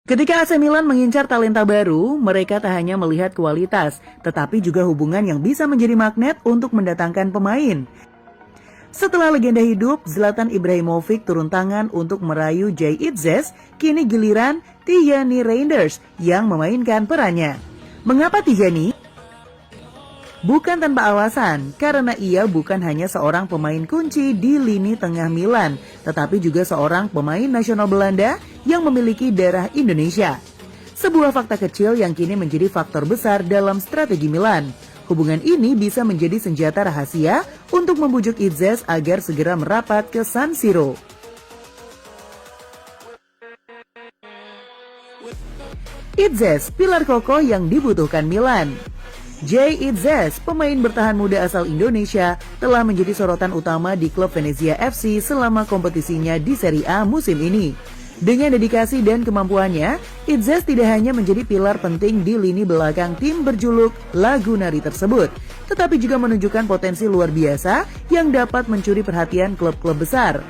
Ketika AC Milan mengincar talenta baru, mereka tak hanya melihat kualitas, tetapi juga hubungan yang bisa menjadi magnet untuk mendatangkan pemain. Setelah legenda hidup, Zlatan Ibrahimovic turun tangan untuk merayu Jay Itzes, kini giliran Tijani Reinders yang memainkan perannya. Mengapa Tijani? Bukan tanpa alasan, karena ia bukan hanya seorang pemain kunci di lini tengah Milan, tetapi juga seorang pemain nasional Belanda yang memiliki darah Indonesia. Sebuah fakta kecil yang kini menjadi faktor besar dalam strategi Milan. Hubungan ini bisa menjadi senjata rahasia untuk membujuk Itzes agar segera merapat ke San Siro. Itzes, pilar kokoh yang dibutuhkan Milan. Jay Itzes, pemain bertahan muda asal Indonesia, telah menjadi sorotan utama di klub Venezia FC selama kompetisinya di Serie A musim ini. Dengan dedikasi dan kemampuannya, Itzes tidak hanya menjadi pilar penting di lini belakang tim berjuluk Lagunari tersebut, tetapi juga menunjukkan potensi luar biasa yang dapat mencuri perhatian klub-klub besar.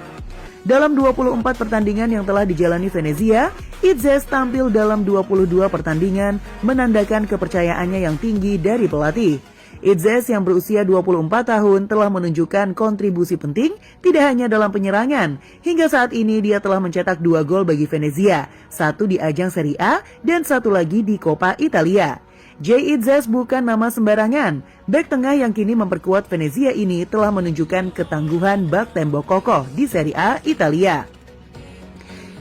Dalam 24 pertandingan yang telah dijalani Venezia, Itzes tampil dalam 22 pertandingan, menandakan kepercayaannya yang tinggi dari pelatih. Itzes yang berusia 24 tahun telah menunjukkan kontribusi penting tidak hanya dalam penyerangan. Hingga saat ini dia telah mencetak 2 gol bagi Venezia, 1 di ajang Serie A dan 1 lagi di Coppa Italia. Jay Itzes bukan nama sembarangan. Bek tengah yang kini memperkuat Venezia ini telah menunjukkan ketangguhan bak tembok kokoh di Serie A Italia.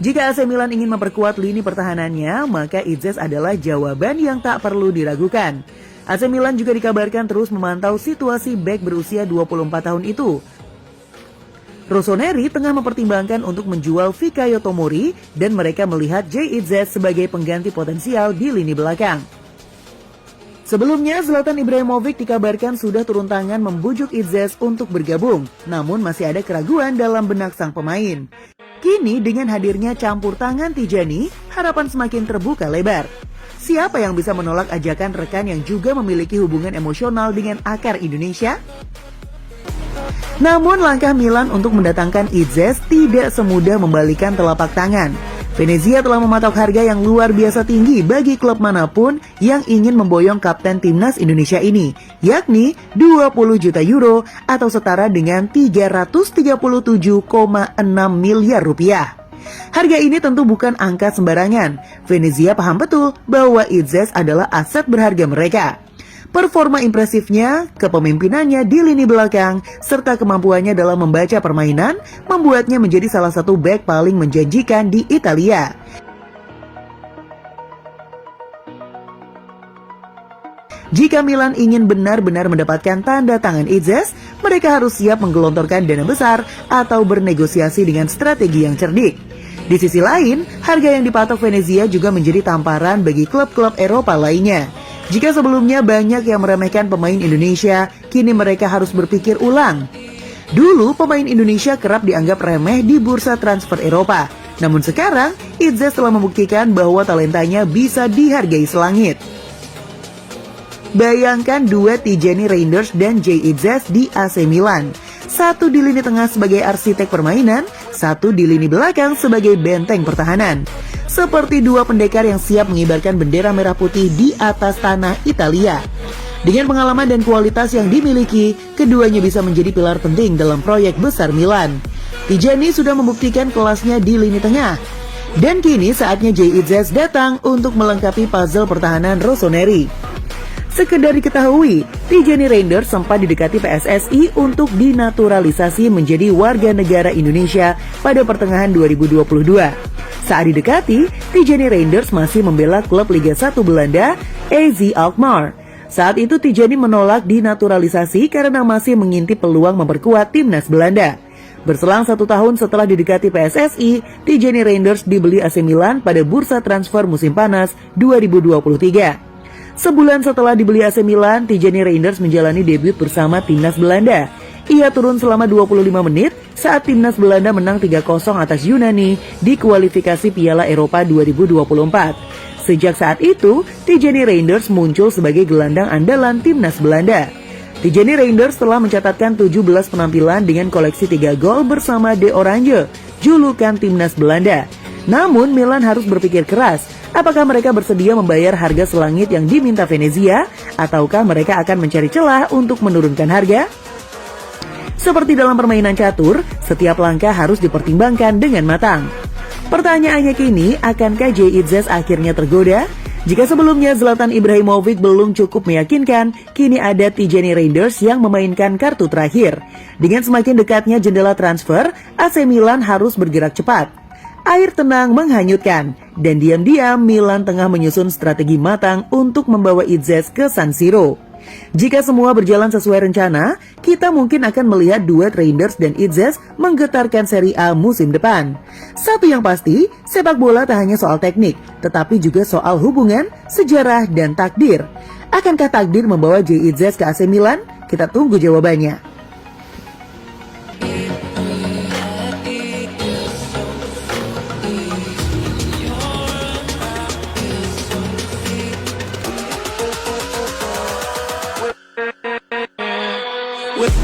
Jika AC Milan ingin memperkuat lini pertahanannya, maka Itzes adalah jawaban yang tak perlu diragukan. AC Milan juga dikabarkan terus memantau situasi bek berusia 24 tahun itu. Rossoneri tengah mempertimbangkan untuk menjual Fikayo Tomori dan mereka melihat Jay Itzes sebagai pengganti potensial di lini belakang. Sebelumnya, Zlatan Ibrahimovic dikabarkan sudah turun tangan membujuk Itzes untuk bergabung, namun masih ada keraguan dalam benak sang pemain. Kini dengan hadirnya campur tangan Tijani, harapan semakin terbuka lebar. Siapa yang bisa menolak ajakan rekan yang juga memiliki hubungan emosional dengan akar Indonesia? Namun langkah Milan untuk mendatangkan Itzes tidak semudah membalikan telapak tangan. Venezia telah mematok harga yang luar biasa tinggi bagi klub manapun yang ingin memboyong kapten timnas Indonesia ini, yakni 20 juta euro atau setara dengan 337,6 miliar rupiah. Harga ini tentu bukan angka sembarangan. Venezia paham betul bahwa Itzes adalah aset berharga mereka. Performa impresifnya, kepemimpinannya di lini belakang, serta kemampuannya dalam membaca permainan membuatnya menjadi salah satu bek paling menjanjikan di Italia. Jika Milan ingin benar-benar mendapatkan tanda tangan Itzes, mereka harus siap menggelontorkan dana besar atau bernegosiasi dengan strategi yang cerdik. Di sisi lain, harga yang dipatok Venezia juga menjadi tamparan bagi klub-klub Eropa lainnya. Jika sebelumnya banyak yang meremehkan pemain Indonesia, kini mereka harus berpikir ulang. Dulu pemain Indonesia kerap dianggap remeh di bursa transfer Eropa. Namun sekarang, Itzes telah membuktikan bahwa talentanya bisa dihargai selangit. Bayangkan duet Tijani Reinders dan Jay Itzes di AC Milan. Satu di lini tengah sebagai arsitek permainan, satu di lini belakang sebagai benteng pertahanan. Seperti dua pendekar yang siap mengibarkan bendera merah putih di atas tanah Italia. Dengan pengalaman dan kualitas yang dimiliki, keduanya bisa menjadi pilar penting dalam proyek besar Milan. Tijani sudah membuktikan kelasnya di lini tengah. Dan kini saatnya Jay Itzes datang untuk melengkapi puzzle pertahanan Rossoneri. Sekedar diketahui, Tijani Reinders sempat didekati PSSI untuk dinaturalisasi menjadi warga negara Indonesia pada pertengahan 2022. Saat didekati, Tijani Reinders masih membela klub Liga 1 Belanda, AZ Alkmaar. Saat itu Tijani menolak dinaturalisasi karena masih mengintip peluang memperkuat timnas Belanda. Berselang 1 tahun setelah didekati PSSI, Tijani Reinders dibeli AC Milan pada bursa transfer musim panas 2023. Sebulan setelah dibeli AC Milan, Tijani Reinders menjalani debut bersama timnas Belanda. Ia turun selama 25 menit saat timnas Belanda menang 3-0 atas Yunani di kualifikasi Piala Eropa 2024. Sejak saat itu, Tijani Reinders muncul sebagai gelandang andalan timnas Belanda. Tijani Reinders telah mencatatkan 17 penampilan dengan koleksi 3 gol bersama De Oranje, julukan timnas Belanda. Namun Milan harus berpikir keras, apakah mereka bersedia membayar harga selangit yang diminta Venezia, ataukah mereka akan mencari celah untuk menurunkan harga? Seperti dalam permainan catur, setiap langkah harus dipertimbangkan dengan matang. Pertanyaannya kini, akankah JIZ akhirnya tergoda? Jika sebelumnya Zlatan Ibrahimovic belum cukup meyakinkan, kini ada Tijani Reinders yang memainkan kartu terakhir. Dengan semakin dekatnya jendela transfer, AC Milan harus bergerak cepat. Air tenang menghanyutkan, dan diam-diam Milan tengah menyusun strategi matang untuk membawa Izzet ke San Siro. Jika semua berjalan sesuai rencana, kita mungkin akan melihat duet Reinders dan Izzet menggetarkan Serie A musim depan. Satu yang pasti, sepak bola tak hanya soal teknik, tetapi juga soal hubungan, sejarah, dan takdir. Akankah takdir membawa JIZ ke AC Milan? Kita tunggu jawabannya. With